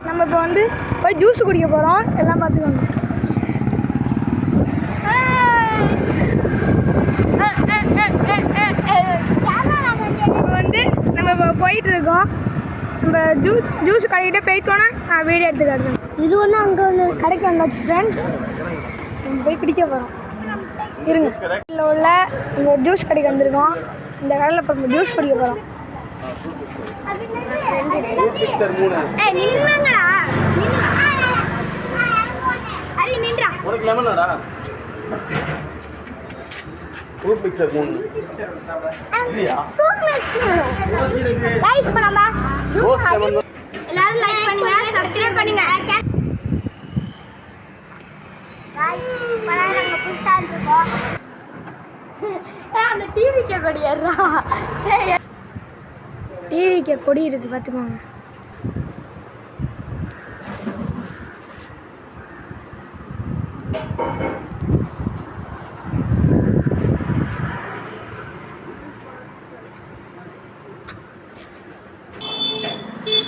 நம்ம இப்போ வந்து போய் ஜூஸ் குடிக்க போகிறோம். எல்லாம் பார்த்துக்கோங்க. இப்போ வந்து நம்ம இப்போ போயிட்டு இருக்கோம். நம்ம ஜூஸ் கடைக்கிட்டே போயிட்டோன்னா நான் வீடியோ எடுத்து காட்டுறேன். இது ஒன்று அங்கே ஒன்று கடைக்கு வந்தாச்சு ஃப்ரெண்ட்ஸ். நம்ம போய் குடிக்க போகிறோம். இருங்க. இதில் உள்ள இந்த ஜூஸ் கடைக்கு வந்திருக்கோம். இந்த கடையில் இப்போ நம்ம ஜூஸ் குடிக்க போகிறோம். ஃப்ரூட் மிக்சர் 3 இல்லையா? லைக் பண்ணுங்க. எல்லாரும் லைக் பண்ணுங்க, சப்ஸ்கிரைப் பண்ணுங்க. गाइस பராரங்க புடிச்சா இருக்கோம். அந்த டிவிக்கு கொடி ஏறா. டிவிக்கு கொடி இருக்கு பாத்துக்கோங்க.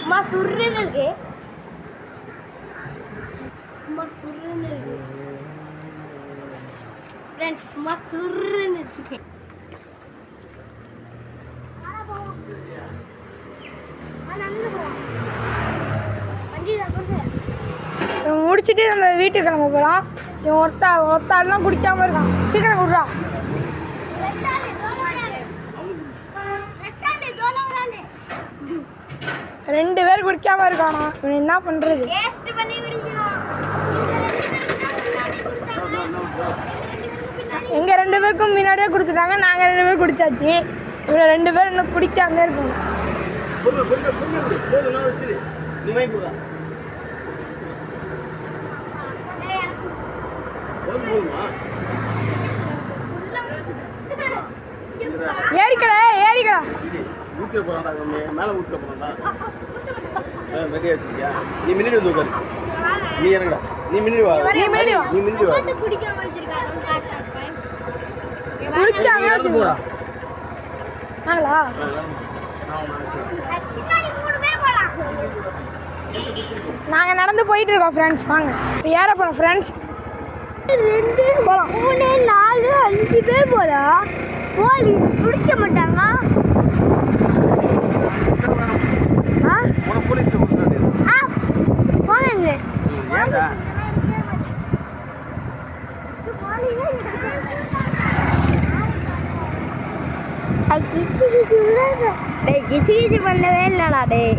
மா சுர்ரன்னு இருக்கு. மா சுர்ரன்னு இருக்கு. ஃப்ரெண்ட்ஸ் மா சுர்ரன்னு இருக்கு. முடிச்சுட்டு நம்ம வீட்டுக்கு கிளம்ப போகிறோம். இவன் ஒருத்தாள்லாம் குடிக்காமல் இருக்கான். சீக்கிரம் விட்றா. 2 பேர் குடிக்காமல் இருக்கானா? இவன் என்ன பண்ணுறது? எங்கள் 2 பேருக்கும் முன்னாடியே குடிச்சிட்டாங்க. நாங்கள் 2 பேர் குடிச்சாச்சு. இவங்க 2 பேர் இன்னும் குடிக்காமலே இருக்கணும். ஏறிக்கடா ஏறிக்கடா. ஊத்த போறான்டா மேல ஊத்த போறான்டா. ரெடி ஆயிட்டியா? நீ மினிட் வந்து உட்காரு. நீ இறங்கடா. நீ மினிட் வா. நீ மினிட் வா. குடிக்காம வச்சிருக்கானு காட்டுறேன். குடிக்காம வந்து போடா. நாங்களா? பின்னாடி 3 பேர் போலாம். நாங்க நடந்து போயிட்டு இருக்கோம் ஃப்ரெண்ட்ஸ். வாங்க. ஏற போறோம் ஃப்ரெண்ட்ஸ். 2 போலாம். 3 4 5 பேர் போலாம். போலீஸ் பிடிக்க மாட்டாங்க. போன போலீஸ் கூப்பிடுறாரு. போங்க. ஏன்டா? கிச்சி பண்ணவே இல்லடா டேய்.